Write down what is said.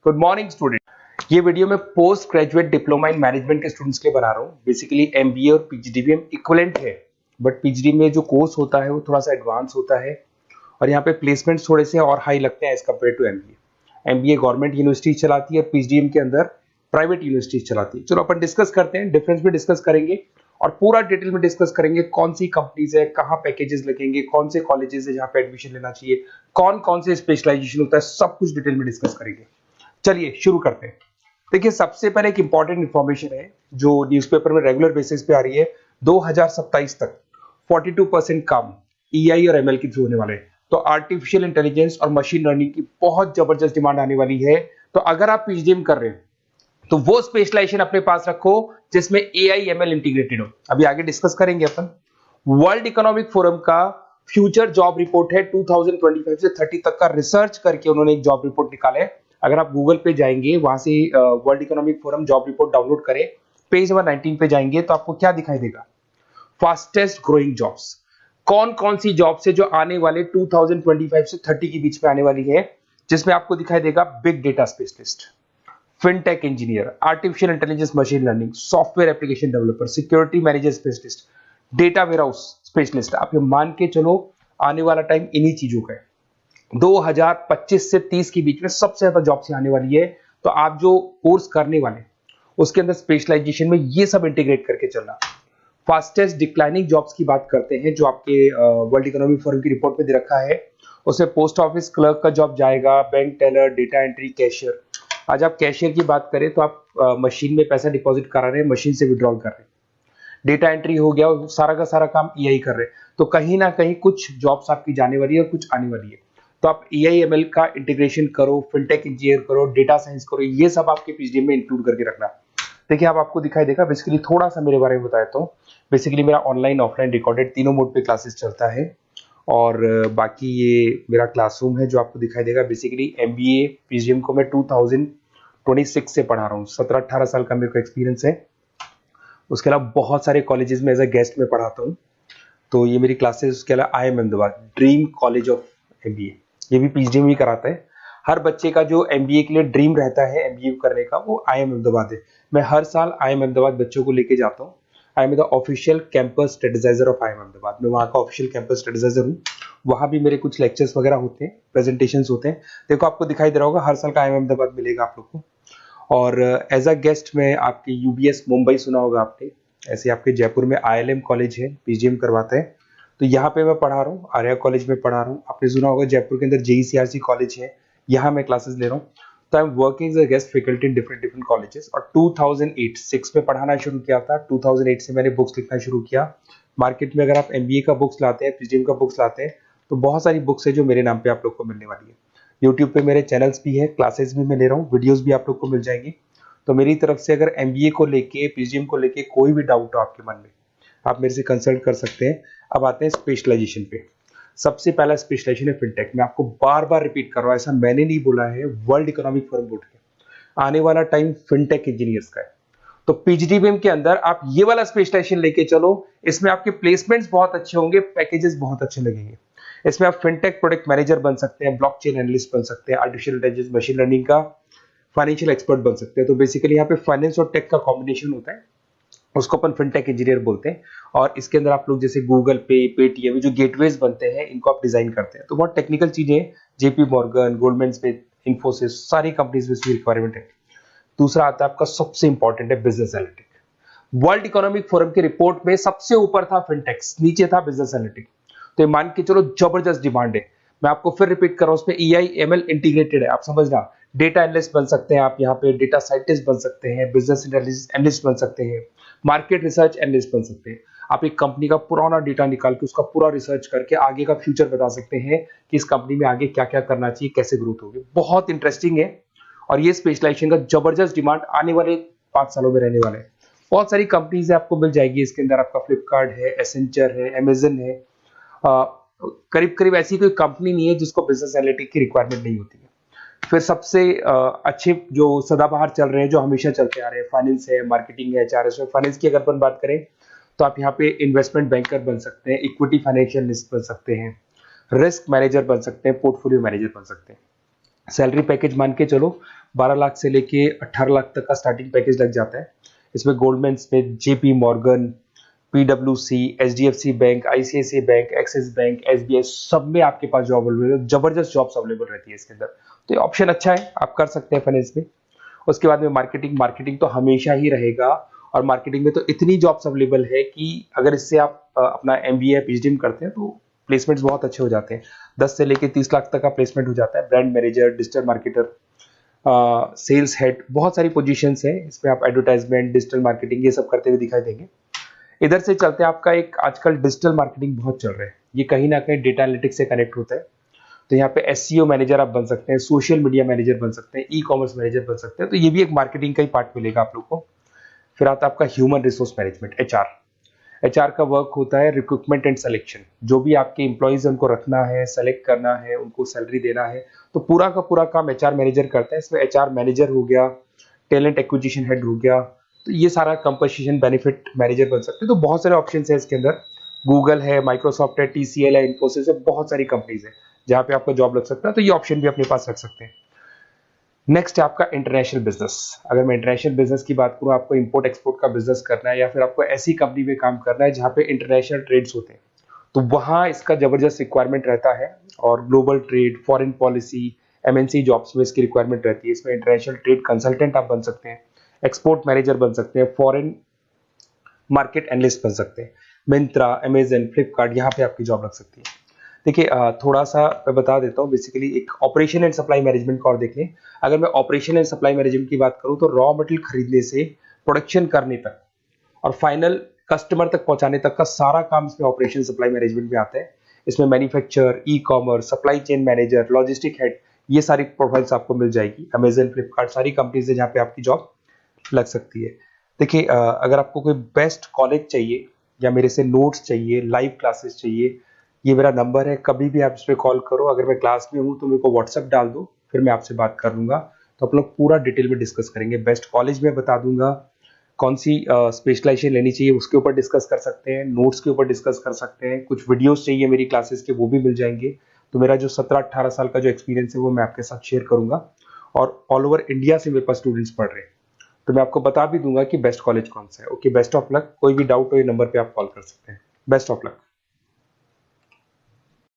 Good morning student. ये video मैं post graduate diploma in management के स्टूडेंट्स के लिए बना रहा हूँ। बेसिकली एमबीए और पीजीडीबीएम इक्विवेलेंट है, बट पीजीडी में जो कोर्स होता है वो थोड़ा सा एडवांस होता है और यहाँ पे प्लेसमेंट्स थोड़े से और हाई लगते हैं as compare to MBA. MBA government university चलाती है, पीजीडीएम के अंदर प्राइवेट यूनिवर्सिटी चलाती है। चलो अपन डिस्कस करते हैं, डिफरेंस भी डिस्कस करेंगे और पूरा डिटेल में डिस्कस करेंगे कौन सी कंपनीज है, कहाँ पैकेजेस लगेंगे, कौन से कॉलेजेस है जहाँ पे एडमिशन लेना चाहिए, कौन कौन से स्पेशलाइजेशन होता है, सब कुछ डिटेल में डिस्कस करेंगे। चलिए शुरू करते हैं। देखिए सबसे पहले एक इंपॉर्टेंट इंफॉर्मेशन है जो न्यूज़पेपर में रेगुलर बेसिस पे आ रही है। 2027 तक 42% काम ईआई और एमएल के थ्रू होने वाले हैं। तो आर्टिफिशियल इंटेलिजेंस और मशीन लर्निंग की बहुत जबरदस्त डिमांड आने वाली है। तो अगर आप पीजीडीएम कर रहे हैं तो वो स्पेशलाइजेशन अपने पास रखो जिसमें एआई एमएल इंटीग्रेटेड हो। अभी आगे डिस्कस करेंगे अपन। वर्ल्ड इकोनॉमिक फोरम का फ्यूचर जॉब रिपोर्ट है 2025 से 30 तक का रिसर्च करके उन्होंने एक जॉब रिपोर्ट निकाला है। अगर आप गूगल पे जाएंगे वहां से world economic forum job report download करें, पेज नंबर 19 पे जाएंगे तो आपको क्या दिखाई देगा, फास्टेस्ट ग्रोइंग जॉब्स। कौन कौन सी जॉब्स है जो आने वाले 2025 से 30 के बीच में आने वाली है, जिसमें आपको दिखाई देगा big data specialist, fintech engineer, artificial intelligence machine learning, software application developer, security manager specialist, data warehouse specialist. आप ये मान के चलो आने वाला टाइम इन्हीं चीजों का है। 2025 से 30 के बीच में सबसे ज्यादा जॉब्स आने वाली है। तो आप जो कोर्स करने वाले उसके अंदर स्पेशलाइजेशन में ये सब इंटीग्रेट करके चलना। फास्टेस्ट डिक्लाइनिंग जॉब्स की बात करते हैं जो आपके वर्ल्ड इकोनॉमिक फोरम की रिपोर्ट में दे रखा है। उसमें पोस्ट ऑफिस क्लर्क का जॉब जाएगा, bank teller, data entry, cashier. आज आप कैशियर की बात करें तो आप मशीन में पैसा डिपॉजिट करा रहे हैं, मशीन से विड्रॉल कर रहे हैं। डेटा एंट्री हो गया, सारा का सारा काम ईआई कर रहे हैं। तो कहीं ना कहीं कुछ जॉब्स आपकी जाने वाली है और कुछ आने वाली है। तो आप एआई एमएल का इंटीग्रेशन करो, फिनटेक इंजीनियर करो, डेटा साइंस करो, ये सब आपके पीजीडीएम में इंक्लूड करके रखना। देखिए अब आपको दिखाई देगा। बेसिकली थोड़ा सा मेरे बारे में बताया तो बेसिकली मेरा ऑनलाइन ऑफलाइन रिकॉर्डेड तीनों मोड पे क्लासेस चलता है और बाकी ये मेरा क्लासरूम है जो आपको दिखाई देगा। बेसिकली एमबीए पीजीडीएम को मैं 2026 से पढ़ा रहा हूँ। 17-18 साल का मेरे को एक्सपीरियंस है। उसके अलावा बहुत सारे कॉलेजेस में एज अ गेस्ट में पढ़ाता हूँ। तो ये मेरी क्लासेस, उसके अलावा IIM Ahmedabad dream college of MBA, ये भी पीजीडीएम ही कराता है। हर बच्चे का जो एमबीए के लिए ड्रीम रहता है एमबीए करने का, वो IIM अहमदाबाद है। मैं हर साल IIM अहमदाबाद बच्चों को लेके जाता हूँ। I am the official campus strategizer of IIM Ahmedabad. मैं वहाँ का ऑफिशियल कैंपस स्ट्रेटेजाइजर हूँ। वहाँ भी मेरे कुछ लेक्चर्स वगैरह होते हैं, प्रेजेंटेशंस होते हैं। देखो आपको दिखाई दे रहा होगा, हर साल का IIM अहमदाबाद मिलेगा आप लोग को। और एज अ गेस्ट में आपके यूबीएस मुंबई सुना होगा आपने, ऐसे आपके जयपुर में ILM कॉलेज है, पीजीडीएम करवाते हैं। तो यहाँ पे मैं पढ़ा रहा हूँ, आर्या कॉलेज में पढ़ा रहा हूँ। आपने सुना होगा जयपुर के अंदर JECRC कॉलेज है, यहाँ मैं क्लासेस ले रहा हूँ। तो I am working as a guest faculty in different different colleges. और 2006 में पढ़ाना शुरू किया था। 2008 से मैंने बुक्स लिखना शुरू किया। मार्केट में अगर आप एमबीए का बुक्स लाते हैं, पीजीडीएम का बुक्स लाते हैं, तो बहुत सारी बुक्स है जो मेरे नाम पे आप लोग को मिलने वाली है। यूट्यूब पे मेरे चैनल्स भी है, क्लासेस भी मैं ले रहा हूँ, वीडियोज भी आप लोग को मिल जाएंगी। तो मेरी तरफ से अगर एमबीए को लेके, पीजीडीएम को लेके कोई भी डाउट हो आपके मन में, आप मेरे से कंसल्ट कर सकते हैं। अब आते हैं स्पेशलाइजेशन पे। सबसे पहला स्पेशलाइजेशन है फिनटेक। मैं आपको बार बार रिपीट कर रहा हूं, ऐसा मैंने नहीं बोला है, वर्ल्ड इकोनॉमिक फोरम बोर्ड के आने वाला टाइम फिनटेक इंजीनियर्स का है। तो पीजीडीबीएम के अंदर आप ये वाला स्पेशलाइजेशन लेके चलो, इसमें आपके प्लेसमेंट्स बहुत अच्छे होंगे, पैकेजेस बहुत अच्छे लगेंगे। इसमें आप फिनटेक प्रोडक्ट मैनेजर बन सकते हैं, ब्लॉकचेन एनालिस्ट बन सकते हैं, आर्टिफिशियल इंटेलिजेंस मशीन लर्निंग का फाइनेंशियल एक्सपर्ट बन सकते हैं। तो बेसिकली यहाँ पे फाइनेंस और टेक का कॉम्बिनेशन होता है, उसको अपन फिनटेक इंजीनियर बोलते हैं। और इसके अंदर आप लोग जैसे गूगल पे, पेटीएम, जो गेटवेज बनते हैं, इनको आप डिजाइन करते हैं। तो बहुत टेक्निकल चीजें हैं। JP Morgan, Goldman Smith, Infosys, सारी कंपनीज में इसकी रिक्वायरमेंट है। दूसरा आता है आपका सबसे इंपॉर्टेंट है business analytic. World economic forum की रिपोर्ट में सबसे ऊपर था फिनटेक्स, नीचे था बिजनेस एनालिटिक। तो ये मान के चलो जबरदस्त डिमांड है। मैं आपको फिर रिपीट कर रहा हूं, उसमें EI ML इंटीग्रेटेड है, आप समझना। डेटा एनालिस्ट बन सकते हैं आप, यहाँ पे डेटा साइंटिस्ट बन सकते हैं, बिजनेस एनालिस्ट बन सकते हैं, मार्केट रिसर्च एनालिस्ट बन सकते हैं। आप एक कंपनी का पुराना डेटा निकाल के उसका पूरा रिसर्च करके आगे का फ्यूचर बता सकते हैं कि इस कंपनी में आगे क्या क्या करना चाहिए, कैसे ग्रोथ होगी। बहुत इंटरेस्टिंग है और ये स्पेशलाइजेशन का जबरदस्त डिमांड आने वाले 5 सालों में रहने वाले हैं। बहुत सारी कंपनीज आपको मिल जाएगी इसके अंदर। आपका फ्लिपकार्ट है, एसेंचर है, अमेजन है। करीब करीब ऐसी कोई कंपनी नहीं है जिसको बिजनेस एनालिटिक की रिक्वायरमेंट नहीं होती है। फिर सबसे अच्छे जो सदाबहार चल रहे हैं, जो हमेशा चलते आ रहे हैं, फाइनेंस है, मार्केटिंग है, HRS है। फाइनेंस की अगर अपन बात करें तो आप यहाँ पे इन्वेस्टमेंट बैंकर बन सकते हैं, इक्विटी फाइनेंशियल बन सकते हैं, रिस्क मैनेजर बन सकते हैं, पोर्टफोलियो मैनेजर बन सकते हैं। सैलरी पैकेज मान के चलो 12 लाख से लेके 18 लाख तक का स्टार्टिंग पैकेज लग जाता है। इसमें गोल्डमैन स्मिथ, जेपी मॉर्गन, पीडब्ल्यूसी, HDFC bank, ICICI bank, Axis bank, SBI, सब में आपके पास जॉब अवेलेबल है। जबरदस्त जॉब्स अवेलेबल रहती है इसके अंदर, तो ये ऑप्शन अच्छा है, आप कर सकते हैं फाइनेंस में। उसके बाद में मार्केटिंग, मार्केटिंग तो हमेशा ही रहेगा, और मार्केटिंग में तो इतनी जॉब्स अवेलेबल है कि अगर इससे आप अपना एमबीए पीएचडी करते हैं तो प्लेसमेंट्स बहुत अच्छे हो जाते हैं। 10 से लेके 30 लाख तक का प्लेसमेंट हो जाता है। Brand manager, digital marketer, sales head, बहुत सारी पोजीशंस है इसमें। आप एडवर्टाइजमेंट, डिजिटल मार्केटिंग ये सब करते हुए दिखाई देंगे। इधर से चलते हैं, आपका एक आजकल डिजिटल मार्केटिंग बहुत चल रहा है, ये कहीं ना कहीं डेटा एनालिटिक्स से कनेक्ट होता है। तो यहाँ पे एसईओ मैनेजर आप बन सकते हैं, सोशल मीडिया मैनेजर बन सकते हैं, ई कॉमर्स मैनेजर बन सकते हैं, तो ये भी एक मार्केटिंग का ही पार्ट मिलेगा आप लोग को। फिर आता है आपका human resource management, HR. HR का वर्क होता है रिक्रूटमेंट एंड सिलेक्शन। जो भी आपके एम्प्लॉइज उनको रखना है, सेलेक्ट करना है, उनको सैलरी देना है, तो पूरा का पूरा काम एचआर मैनेजर करता है। इसमें एचआर मैनेजर हो गया, टैलेंट एक्विजिशन हेड हो गया, तो ये सारा कंपोजिशन बेनिफिट मैनेजर बन सकते हैं। तो बहुत सारे ऑप्शन है इसके अंदर। गूगल है, माइक्रोसॉफ्ट है, टीसीएल है, इन्फोसिस है, बहुत सारी कंपनीज है जहां पे आपको जॉब लग सकता है, तो ये ऑप्शन भी अपने पास रख सकते हैं। नेक्स्ट है आपका इंटरनेशनल बिजनेस। अगर मैं इंटरनेशनल बिजनेस की बात करूं, आपको इंपोर्ट एक्सपोर्ट का बिजनेस करना है, या फिर आपको ऐसी कंपनी में काम करना है जहां पे इंटरनेशनल ट्रेड्स होते हैं, तो वहां इसका जबरदस्त रिक्वायरमेंट रहता है। और global trade, foreign policy, MNC jobs में इसकी रिक्वायरमेंट रहती है। इसमें इंटरनेशनल ट्रेड कंसल्टेंट आप बन सकते हैं, एक्सपोर्ट मैनेजर बन सकते हैं, फॉरेन मार्केट एनालिस्ट बन सकते हैं। मिंत्रा, अमेजन, फ्लिपकार्ट, यहाँ पे आपकी जॉब लग सकती है। देखिए थोड़ा सा मैं बता देता हूँ। बेसिकली एक ऑपरेशन एंड सप्लाई मैनेजमेंट का और देख लें। अगर मैं ऑपरेशन एंड सप्लाई मैनेजमेंट की बात करूँ, तो रॉ मटेरियल खरीदने से प्रोडक्शन करने तक और फाइनल कस्टमर तक पहुंचाने तक का सारा काम इसमें ऑपरेशन सप्लाई मैनेजमेंट में आता है। इसमें manufacture, e commerce, supply chain manager, logistic head, ये सारी प्रोफाइल्स आपको मिल जाएगी। अमेजन, फ्लिपकार्ट, सारी कंपनीज है जहाँ पे आपकी जॉब लग सकती है। देखिए अगर आपको कोई बेस्ट कॉलेज चाहिए, या मेरे से नोट्स चाहिए, लाइव क्लासेस चाहिए, ये मेरा नंबर है, कभी भी आप इस पर कॉल करो। अगर मैं क्लास में हूँ तो मेरे को व्हाट्सएप डाल दो, फिर मैं आपसे बात कर लूंगा। तो आप लोग पूरा डिटेल में डिस्कस करेंगे। बेस्ट कॉलेज में बता दूंगा, कौन सी स्पेशलाइजेशन लेनी चाहिए उसके ऊपर डिस्कस कर सकते हैं, नोट्स के ऊपर डिस्कस कर सकते हैं, कुछ वीडियोस चाहिए मेरी क्लासेस के वो भी मिल जाएंगे। तो मेरा जो 17-18 साल का जो एक्सपीरियंस है वो मैं आपके साथ शेयर करूंगा। और ऑल ओवर इंडिया से मेरे पास स्टूडेंट्स पढ़ रहे हैं, तो मैं आपको बता भी दूंगा कि बेस्ट कॉलेज कौन सा है। Okay, best of luck. कोई भी डाउट हो ये नंबर पे आप कॉल कर सकते हैं। Best of luck.